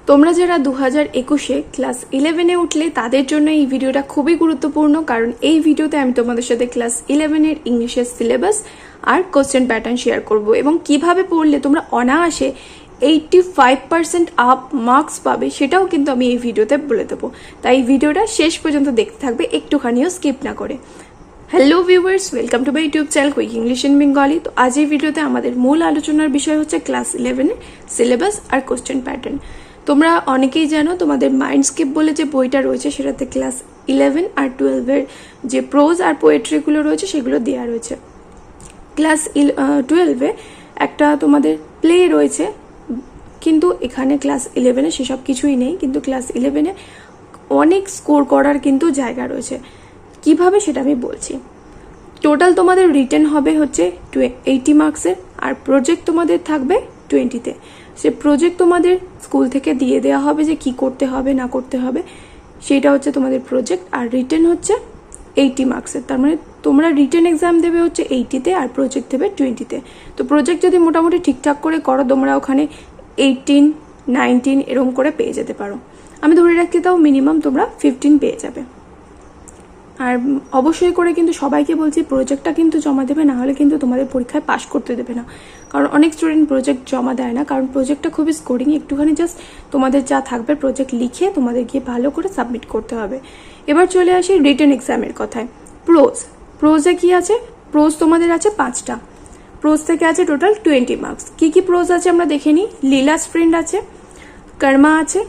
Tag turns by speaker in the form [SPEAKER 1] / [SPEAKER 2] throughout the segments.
[SPEAKER 1] তোমরা যারা 2021-এ ক্লাস 11-এ উঠলে তাদের জন্য এই ভিডিওটা খুবই গুরুত্বপূর্ণ, কারণ এই ভিডিওতে আমি তোমাদের সাথে ক্লাস 11-এর ইংলিশের সিলেবাস আর কোশ্চেন প্যাটার্ন শেয়ার করব এবং কিভাবে পড়লে তোমরা অনায়াসে 85% আপ মার্কস পাবে সেটাও কিন্তু আমি এই ভিডিওতে বলে দেবো। তাই ভিডিওটা শেষ পর্যন্ত দেখতে থাকবে, একটুখানিও স্কিপ না করে। Hello viewers, welcome to my YouTube channel quick English in Bengali. তো আজ এই ভিডিওতে আমাদের মূল আলোচনার বিষয় হচ্ছে ক্লাস 11-এর সিলেবাস আর কোশ্চেন প্যাটার্ন। তোমরা অনেকেই জানো তোমাদের মাইন্ডস্কেপ বলে যে বইটা রয়েছে সেটাতে ক্লাস 11 আর 12-এর যে প্রোজ আর পোয়েট্রিগুলো রয়েছে সেগুলো দেওয়া রয়েছে। ক্লাস 12-এ একটা তোমাদের প্লে রয়েছে, কিন্তু এখানে ক্লাস 11-এ সেসব কিছুই নেই, কিন্তু ক্লাস 11-এ অনেক স্কোর করার কিন্তু জায়গা রয়েছে। কিভাবে সেটা আমি বলছি। টোটাল তোমাদের রিটেন হবে হচ্ছে 80 মার্কসের, আর প্রজেক্ট তোমাদের থাকবে 20-তে। সে প্রজেক্ট তোমাদের স্কুল থেকে দিয়ে দেওয়া হবে যে কি করতে হবে না করতে হবে, সেটা হচ্ছে তোমাদের প্রজেক্ট। আর রিটেন হচ্ছে 80 মার্কসের, তার মানে তোমরা রিটেন এক্সাম দেবে হচ্ছে 80-তে আর প্রজেক্ট দেবে 20-তে। তো প্রজেক্ট যদি মোটামুটি ঠিকঠাক করে করো তোমরা ওখানে 18, 19 এরকম করে পেয়ে যেতে পারো। আমি ধরে রাখতে তাও মিনিমাম তোমরা 15 পেয়ে যাবে। আর অবশ্যই করে কিন্তু সবাইকে বলছি প্রজেক্টটা কিন্তু জমা দেবে, না হলে কিন্তু তোমাদের পরীক্ষায় পাশ করতে দেবে না। কারণ অনেক স্টুডেন্ট প্রজেক্ট জমা দেয় না, কারণ প্রজেক্টটা খুবই স্কোরিং, একটুখানি জাস্ট তোমাদের যা থাকবে প্রজেক্ট লিখে তোমাদের গিয়ে ভালো করে সাবমিট করতে হবে। এবার চলে আসি রিটেন এক্সামের কথায়। প্রোজে কি আছে? প্রোজ তোমাদের আছে 5টা। প্রোজ থেকে আছে টোটাল 20 মার্কস। কি কি প্রোজ আছে আমরা দেখে নিই। লীলাস ফ্রেন্ড আছে, কর্মা আছে,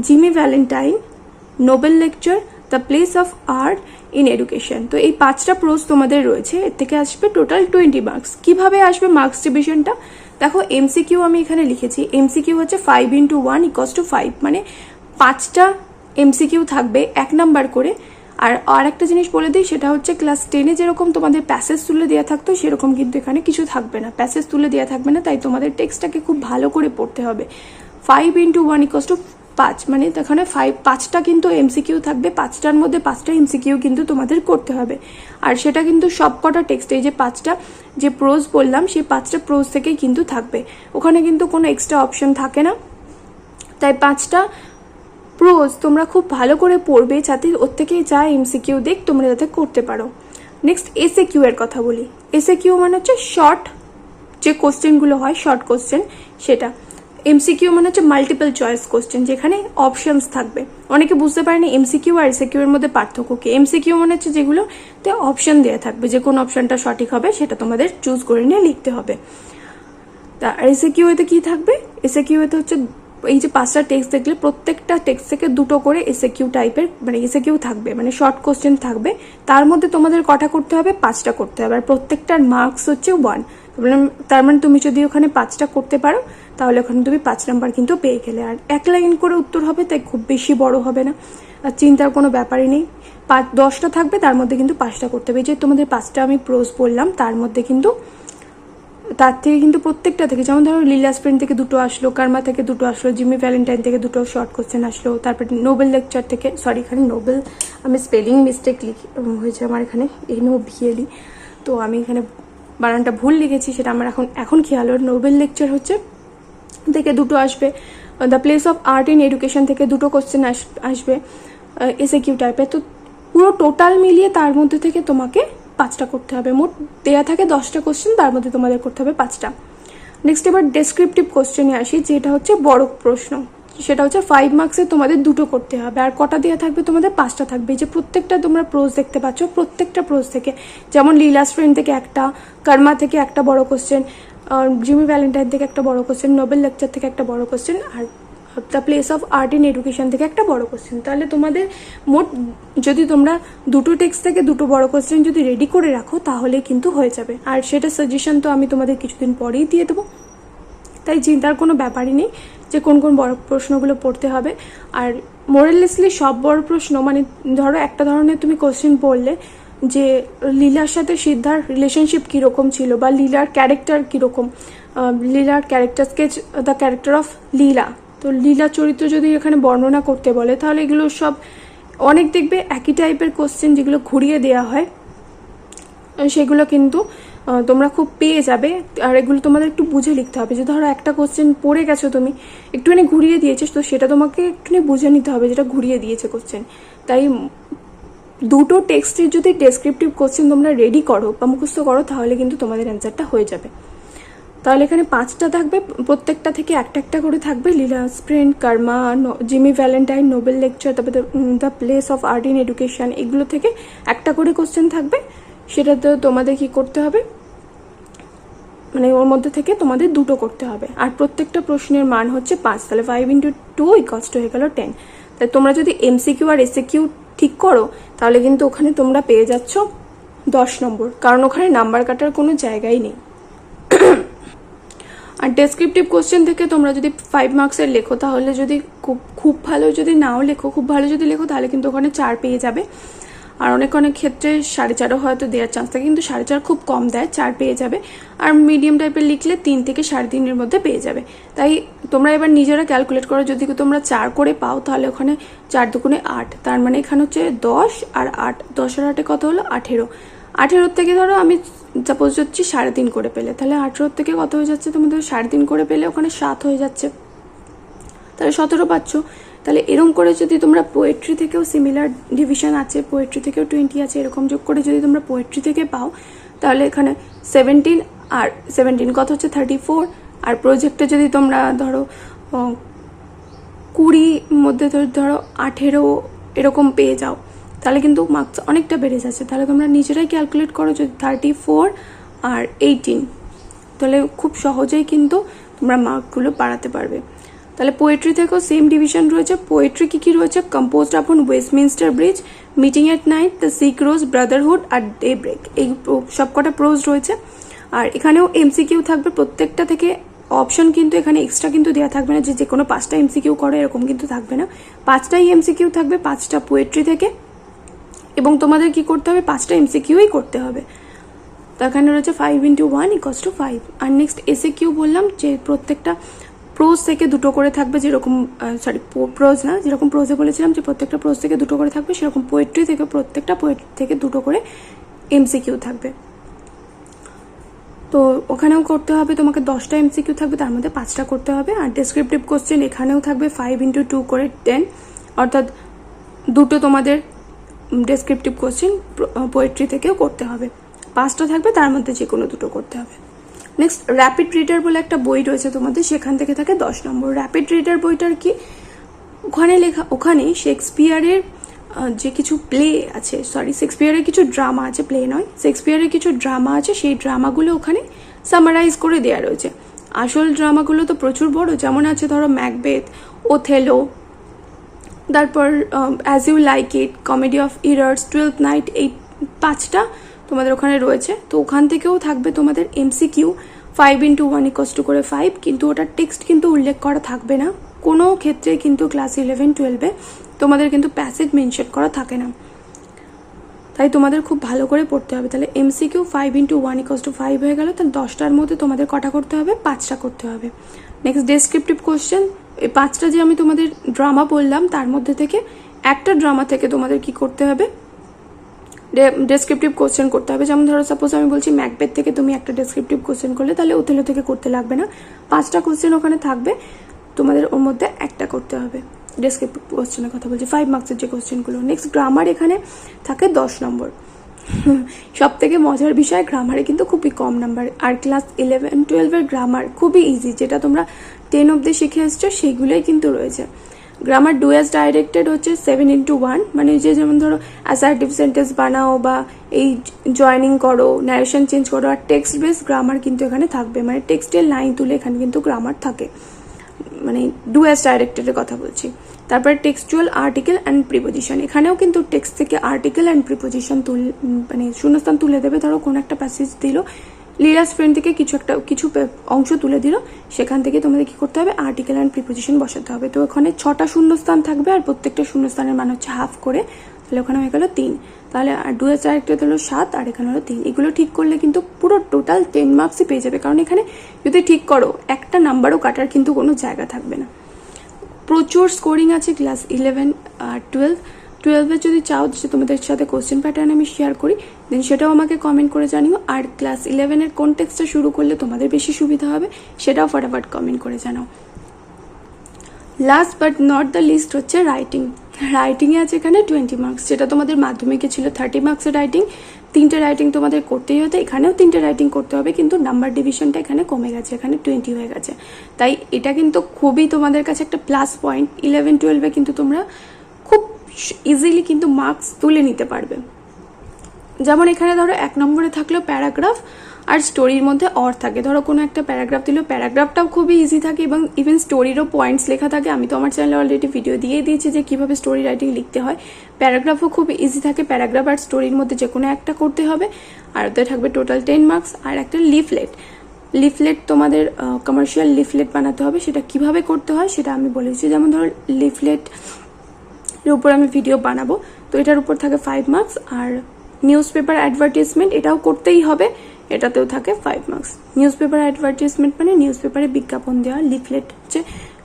[SPEAKER 1] Jimmy Valentine, Nobel lecture, the place of art in education. তো এই 5টা প্রোজ তোমাদের রয়েছে, এর থেকে আসবে টোটাল 20 মার্কস। কিভাবে আসবে মার্কস ডিভিশনটা দেখো। এমসিকিউ আমি এখানে লিখেছি। এমসিকিউ হচ্ছে 5 × 1 = 5, মানে 5টা এমসিকিউ থাকবে 1 নাম্বার করে। আর একটা জিনিস বলে দিই, সেটা হচ্ছে ক্লাস 10-এ যেরকম তোমাদের প্যাসেজ তুলে দেওয়া থাকতো সেরকম কিন্তু এখানে কিছু থাকবে না, প্যাসেজ তুলে দেওয়া থাকবে না। তাই তোমাদের টেক্সটটাকে খুব ভালো করে পড়তে হবে। 5 × 1 = 5, মানে এখানে 5টা কিন্তু এমসিকিউ থাকবে, 5টার মধ্যে 5টা এমসিকিউ কিন্তু তোমাদের করতে হবে। আর সেটা কিন্তু সব কটা টেক্সট, এই যে 5টা যে প্রোজ বললাম সেই 5টা প্রোজ থেকেই কিন্তু থাকবে, ওখানে কিন্তু কোনো এক্সট্রা অপশন থাকে না। তাই 5টা প্রোজ তোমরা খুব ভালো করে পড়বে, যাতে ওর থেকে যা এমসিকিউ দেখ তোমরা যাতে করতে পারো। নেক্সট এসএ কিউ এর কথা বলি। এসএ কিউ মানে হচ্ছে শর্ট যে কোশ্চেনগুলো হয়, শর্ট কোশ্চেন সেটা। এমসিকিউ মানে হচ্ছে মাল্টিপল চয়েস কোশ্চেন, যেখানে অপশনস থাকবে। অনেকে বুঝতে পারেনি এমসিকিউ আর এসএকিউ এর মধ্যে পার্থক্য কি। এমসিকিউ মানে হচ্ছে যেগুলোতে অপশন দেওয়া থাকবে, যে কোন অপশনটা সঠিক হবে সেটা তোমাদের চুজ করে নিয়ে লিখতে হবে। তা এসএকিউ এতে কি থাকবে? এসএকিউ এতে হচ্ছে এই যে 5টা টেক্সট দেখলে প্রত্যেকটা টেক্সট থেকে 2টো করে এসএকিউ টাইপের মানে এসএকিউ থাকবে, মানে শর্ট কোশ্চেন থাকবে। তার মধ্যে তোমাদের কটা করতে হবে? 5টা করতে হবে। আর প্রত্যেকটার মার্কস হচ্ছে 1। তার মানে তুমি যদি ওখানে 5টা করতে পারো তাহলে ওখানে তুমি 5 নাম্বার কিন্তু পেয়ে গেলে। আর 1 লাইন করে উত্তর হবে, তাই খুব বেশি বড় হবে না, আর চিন্তার কোনো ব্যাপারই নেই। 10টা থাকবে, তার মধ্যে কিন্তু 5টা করতে হবে। যে তোমাদের 5টা আমি প্রোজ বললাম তার মধ্যে কিন্তু তার থেকে কিন্তু প্রত্যেকটা থেকে, যেমন ধরো লীলাস ফ্রেন্ড থেকে 2টো আসলো, কর্মা থেকে 2টো আসলো, জিমি ভ্যালেন্টাইন থেকে 2টো শর্ট কোশ্চেন আসলো, তারপর নোবেল লেকচার থেকে, সরি এখানে নোবেল আমি স্পেলিং মিস্টেক হয়েছে আমার, এখানে NOBLE, তো আমি এখানে বানানটা ভুল লিখেছি, সেটা আমার এখন খেয়াল হলো। নোবেল লেকচার হচ্ছে থেকে 2টো আসবে, the place of art in education থেকে 2টো কোশ্চেন আসবে এসএকিউ টাইপের। তো পুরো টোটাল মিলিয়ে তার মধ্যে থেকে তোমাকে 5টা করতে হবে। মোট দেয়া থাকে 10টা কোশ্চেন, তার মধ্যে তোমাদের করতে হবে 5টা। নেক্সট এবার ডেসক্রিপটিভ কোশ্চেনে আসি, যেটা হচ্ছে বড় প্রশ্ন। সেটা হচ্ছে 5 মার্কসে তোমাদের 2টো করতে হবে। আর কটা দেওয়া থাকবে? তোমাদের 5টা থাকবে। যে প্রত্যেকটা তোমরা প্রোজ দেখতে পাচ্ছ, প্রত্যেকটা প্রোজ থেকে, যেমন লীলাস ফ্রেন্ড থেকে একটা, কর্মা থেকে একটা বড় কোশ্চেন, জিমি ভ্যালেন্টাইন থেকে একটা বড় কোশ্চেন, নোবেল লেকচার থেকে একটা বড় question, are the place of art in education থেকে একটা বড় কোশ্চেন। তাহলে তোমাদের মোট যদি তোমরা 2টো টেক্সট থেকে 2টো বড় কোশ্চেন যদি রেডি করে রাখো তাহলে কিন্তু হয়ে যাবে। আর সেটা সাজেশন তো আমি তোমাদের কিছুদিন পরেই দিয়ে দেবো, তাই চিন্তার কোনো ব্যাপারই নেই যে কোন কোন বড় প্রশ্নগুলো পড়তে হবে। আর মোরালেসলি সব বড় প্রশ্ন, মানে ধরো একটা ধরনের তুমি কোশ্চেন পড়লে যে লীলার সাথে সিদ্ধার রিলেশনশিপ কীরকম ছিল, বা লীলার ক্যারেক্টার কীরকম, লীলার character sketch, the character of Leela. তো লীলা চরিত্র যদি এখানে বর্ণনা করতে বলে তাহলে এগুলো সব অনেক দেখবে একই টাইপের কোশ্চেন যেগুলো ঘুরিয়ে দেওয়া হয়, সেগুলো কিন্তু তোমরা খুব পেয়ে যাবে। আর এগুলো তোমাদের একটু বুঝে লিখতে হবে, যে ধরো একটা কোশ্চেন পড়ে গেছো তুমি, একটুখানি ঘুরিয়ে দিয়েছে, তো সেটা তোমাকে একটুখানি বুঝে নিতে হবে যেটা ঘুরিয়ে দিয়েছে কোশ্চেন। তাই দুটো টেক্সটের যদি ডেসক্রিপটিভ কোশ্চেন তোমরা রেডি করো বা মুখস্থ করো, তাহলে কিন্তু তোমাদের অ্যান্সারটা হয়ে যাবে। তাহলে এখানে 5টা থাকবে, প্রত্যেকটা থেকে একটা একটা করে থাকবে। লীলা স্প্রিন্ট, কর্মা, জিমি ভ্যালেন্টাইন, নোবেল লেকচার, তারপরে the place of art in education, এগুলো থেকে একটা করে কোশ্চেন থাকবে। সেটাতে তোমাদের কি করতে হবে, মানে ওর মধ্যে থেকে তোমাদের দুটো করতে হবে। আর প্রত্যেকটা প্রশ্নের মান হচ্ছে 5, তাহলে 5 × 2 = হয়ে গেল 10। তাই তোমরা যদি এমসিকিউ আর এসএকিউ ঠিক করো, তাহলে কিন্তু ওখানে তোমরা পেয়ে যাচ্ছ 10 নম্বর, কারণ ওখানে নাম্বার কাটার কোনো জায়গাই নেই। আর ডেসক্রিপটিভ কোশ্চেন থেকে তোমরা যদি 5 মার্কসের লেখো, তাহলে যদি খুব ভালো যদি নাও লেখো, খুব ভালো যদি লেখো, তাহলে কিন্তু ওখানে 4 পেয়ে যাবে। আর অনেক ক্ষেত্রে 4.5 হয়তো দেওয়ার চান্স থাকে, কিন্তু 4.5 খুব কম দেয়, 4 পেয়ে যাবে। আর মিডিয়াম টাইপের লিখলে 3 থেকে 3.5-এর মধ্যে পেয়ে যাবে। তাই তোমরা এবার নিজেরা ক্যালকুলেট করো, যদি তোমরা 4 করে পাও, তাহলে ওখানে 4 দুগুণে 8, তার মানে এখানে হচ্ছে 10 আর 8, 10 আর 8 কত হলো 18। 18 থেকে ধরো আমি সাপোজ হচ্ছে 3.5 করে পেলে, তাহলে 18 থেকে কত হয়ে যাচ্ছে তোমাদের, 3.5 করে পেলে ওখানে 7 হয়ে যাচ্ছে, তাহলে 17 পাচ্ছ। তাহলে এরকম করে যদি তোমরা পোয়েট্রি থেকেও সিমিলার ডিভিশন আছে, পোয়েট্রি থেকেও 20 আছে, এরকম যোগ করে যদি তোমরা পোয়েট্রি থেকে পাও, তাহলে এখানে 17 আর 17 কত হচ্ছে 34। আর প্রজেক্টে যদি তোমরা ধরো 20 মধ্যে ধরো 18 এরকম পেয়ে যাও, তাহলে কিন্তু মার্কস অনেকটা বেড়ে যাচ্ছে। তাহলে তোমরা নিজেরাই ক্যালকুলেট করো, যদি 34 আর 18, তাহলে খুব সহজেই কিন্তু তোমরা মার্কগুলো বাড়াতে পারবে। তাহলে পোয়েট্রি থেকেও সেম ডিভিশন রয়েছে। পোয়েট্রি কি রয়েছে, composed upon Westminster Bridge, meeting at night, the sick rose, brotherhood আর ডে ব্রেক, এই সবকটা প্রোজ রয়েছে। আর এখানেও এমসিকিউ থাকবে প্রত্যেকটা থেকে। অপশন কিন্তু এখানে এক্সট্রা কিন্তু দেওয়া থাকবে না, যে কোনো 5টা এমসিকিউ করো এরকম কিন্তু থাকবে না, 5টাই এমসিকিউ থাকবে, 5টা পোয়েট্রি থেকে। এবং তোমাদের কি করতে হবে, 5টা এমসিকিউই করতে হবে। তো এখানে রয়েছে 5 × 1 = 5। আর নেক্সট এসএকিউ বললাম, যে প্রত্যেকটা প্রোজ থেকে দুটো করে থাকবে, যেরকম প্রোজ না, যেরকম প্রোজে বলেছিলাম যে প্রত্যেকটা প্রোজ থেকে দুটো করে থাকবে, সেরকম পোয়েট্রি থেকে প্রত্যেকটা পোয়েট্রি থেকে দুটো করে এমসিকিউ থাকবে। তো ওখানেও করতে হবে তোমাকে 10টা এমসিকিউ থাকবে, তার মধ্যে 5টা করতে হবে। আর ডেসক্রিপটিভ কোশ্চেন এখানেও থাকবে 5 × 2 করে 10, অর্থাৎ দুটো তোমাদের ডেসক্রিপটিভ কোশ্চেন পোয়েট্রি থেকেও করতে হবে। 5টা থাকবে, তার মধ্যে যে কোনো দুটো করতে হবে। নেক্সট র্যাপিড রিডার বলে একটা বই রয়েছে তোমাদের, সেখান থেকে থাকে 10 নম্বর। র্যাপিড রিডার বইটার কি, ওখানে শেক্সপিয়ারের যে কিছু প্লে আছে, শেক্সপিয়ারের কিছু ড্রামা আছে, প্লে নয়, শেক্সপিয়ারের কিছু ড্রামা আছে, সেই ড্রামাগুলো ওখানে সামারাইজ করে দেওয়া রয়েছে। আসল ড্রামাগুলো তো প্রচুর বড়, যেমন আছে ধরো ম্যাকবেথ, ওথেলো, তারপর as you like it, comedy of errors, 12th night, এই 5টা তোমাদের ওখানে রয়েছে। তো ওখান থেকেও থাকবে তোমাদের এমসিকিউ 5 × 1 = করে 5, কিন্তু ওটার টেক্সট কিন্তু উল্লেখ করা থাকবে না কোনো ক্ষেত্রে, কিন্তু ক্লাস 11-12-এ তোমাদের কিন্তু প্যাসেজ মেনশন করা থাকে না, তাই তোমাদের খুব ভালো করে পড়তে হবে। তাহলে এমসিকিউ 5 × 1 = 5 হয়ে গেল, তাহলে 10টার মধ্যে তোমাদের কটা করতে হবে, 5টা করতে হবে। নেক্সট ডেসক্রিপটিভ কোশ্চেন, এই 5টা যে আমি তোমাদের ড্রামা বললাম, তার মধ্যে থেকে একটা ড্রামা থেকে তোমাদের কি করতে হবে, ডেসক্রিপটিভ কোশ্চেন করতে হবে। যেমন ধরো সাপোজ আমি বলছি ম্যাকবেথ থেকে তুমি একটা ডেসক্রিপটিভ কোশ্চেন করলে, তাহলে ওথেলো থেকে করতে লাগবে না, 5টা কোশ্চেন ওখানে থাকবে, তোমাদের ওর মধ্যে একটা করতে হবে। ডেসক্রিপটিভ কোশ্চেনের কথা বলছি, 5 মার্কসের যে কোশ্চেনগুলো। নেক্সট গ্রামার এখানে থাকে 10 নম্বর। সব থেকে মজার বিষয়, গ্রামারে কিন্তু খুবই কম নাম্বার। আর ক্লাস 11-12-এর গ্রামার খুবই ইজি, যেটা তোমরা 10 অবধি শিখে এসছো সেগুলোই কিন্তু রয়েছে। গ্রামার ডু অ্যাজ ডাইরেক্টেড হচ্ছে 7 × 1, মানে যে যেমন ধরো অ্যাসার্টিভ সেন্টেন্স বানাও বা এই জয়নিং করো, ন্যারেশন চেঞ্জ করো। আর টেক্সট বেস গ্রামার কিন্তু এখানে থাকবে, মানে টেক্সটের লাইন তুলে এখানে কিন্তু গ্রামার থাকে, মানে ডু অ্যাজ ডাইরেক্টেডের কথা বলছি। তারপরে টেক্সচুয়াল, আর্টিকেল অ্যান্ড প্রিপোজিশন, এখানেও কিন্তু টেক্সট থেকে আর্টিকেল অ্যান্ড প্রিপোজিশন মানে শূন্যস্থান তুলে দেবে। ধরো কোনো একটা প্যাসেজ দিল, লিরাস ফ্রেন্ড থেকে কিছু অংশ তুলে দিল, সেখান থেকে তোমাদের কি করতে হবে, আর্টিকেল অ্যান্ড প্রিপোজিশন বসাতে হবে। তো ওখানে 6টা শূন্যস্থান থাকবে, আর প্রত্যেকটা শূন্যস্থানের মান হচ্ছে হাফ করে, তাহলে ওখানে হয়ে গেল 3। তাহলে আর ডু অ্যাজ ডাইরেক্টেড হলো 7, আর এখানে হলো 3। এগুলো ঠিক করলে কিন্তু পুরো টোটাল 10 মার্কসই পেয়ে যাবে, কারণ এখানে যদি ঠিক করো একটা নাম্বারও কাটার কিন্তু কোনো জায়গা থাকবে না। প্রচুর স্কোরিং আছে ক্লাস 11 আর 12, 12-এর যদি চাও যে তোমাদের সাথে কোশ্চেন প্যাটার্ন আমি শেয়ার করি দেন সেটাও আমাকে কমেন্ট করে জানিও। আর ক্লাস 11-এর কোন টেক্সটটা শুরু করলে তোমাদের বেশি সুবিধা হবে সেটাও ফটাফট কমেন্ট করে জানাও। Last but not the least হচ্ছে রাইটিংয়ে আছে এখানে 20 মার্কস, যেটা তোমাদের মাধ্যমিকে ছিল 30 মার্কসের রাইটিং। 3টে রাইটিং তোমাদের করতেই হতো, এখানেও 3টে রাইটিং করতে হবে, কিন্তু নাম্বার ডিভিশনটা এখানে কমে গেছে, এখানে 20 হয়ে গেছে। তাই এটা কিন্তু খুবই তোমাদের কাছে একটা প্লাস পয়েন্ট। 11-12-এ কিন্তু তোমরা খুব ইজিলি কিন্তু মার্কস তুলে নিতে পারবে। যেমন এখানে ধরো 1 নম্বরে থাকলো প্যারাগ্রাফ আর স্টোরির মধ্যে অর থাকে, ধরো কোনো একটা প্যারাগ্রাফ দিল, প্যারাগ্রাফটাও খুবই ইজি থাকে এবং ইভেন স্টোরিরও পয়েন্টস লেখা থাকে। আমি তো আমার চ্যানেলে অলরেডি ভিডিও দিয়ে দিয়েছি যে কিভাবে স্টোরি রাইটিং লিখতে হয়। প্যারাগ্রাফও খুব ইজি থাকে, প্যারাগ্রাফ আর স্টোরির মধ্যে যে কোনো একটা করতে হবে। আর ওতে থাকবে টোটাল 10 মার্কস। আর একটা লিফলেট তোমাদের কমার্শিয়াল লিফলেট বানাতে হবে, সেটা কিভাবে করতে হয় সেটা আমি বলেছি। যেমন ধরো লিফলেট এর উপর আমি ভিডিও বানাবো, তো এটার উপর থাকে 5 মার্কস। আর নিউজ পেপার অ্যাডভার্টাইজমেন্ট এটাও করতেই হবে, এটাতেও থাকে 5 মার্কস। নিউজ পেপার অ্যাডভার্টাইজমেন্ট মানে নিউজ পেপারে বিজ্ঞাপন দেওয়া। লিফলেট হচ্ছে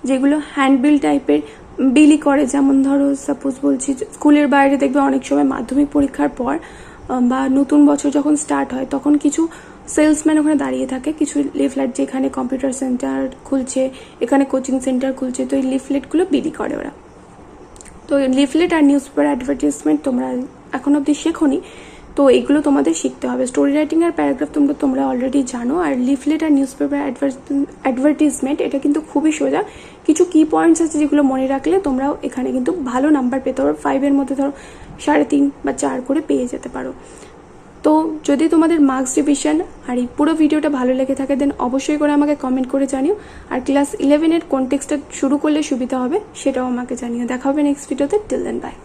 [SPEAKER 1] যেগুলো হ্যান্ডবিল টাইপের বিলি করে, যেমন ধরো সাপোজ বলছি স্কুলের বাইরে দেখবে অনেক সময় মাধ্যমিক পরীক্ষার পর বা নতুন বছর যখন স্টার্ট হয় তখন কিছু সেলসম্যান ওখানে দাঁড়িয়ে থাকে, কিছু লিফলেট যেখানে কম্পিউটার সেন্টার খুলছে, এখানে কোচিং সেন্টার খুলছে, তো এই লিফলেটগুলো বিলি করে ওরা। তো লিফলেট আর নিউজ পেপার অ্যাডভার্টাইজমেন্ট তোমরা এখন অবধি শেখোনি, তো এগুলো তোমাদের শিখতে হবে। স্টোরি রাইটিং আর প্যারাগ্রাফ তোমরা অলরেডি জানো। আর লিফলেট আর নিউজ পেপার অ্যাডভার্টাইজমেন্ট এটা কিন্তু খুবই সোজা, কিছু কি পয়েন্টস আছে যেগুলো মনে রাখলে তোমরাও এখানে কিন্তু ভালো নাম্বার পেতে পারো। 5-এর মধ্যে ধরো 3.5 বা 4 করে পেয়ে যেতে পারো। তো যদি তোমাদের মার্কস ডিভিশন আর এই পুরো ভিডিওটা ভালো লেগে থাকে দেন অবশ্যই করে আমাকে কমেন্ট করে জানিও। আর ক্লাস 11-এর কোন টেক্সটটা শুরু করলে সুবিধা হবে সেটাও আমাকে জানিও। দেখা হবে নেক্সট ভিডিওতে। Till then by.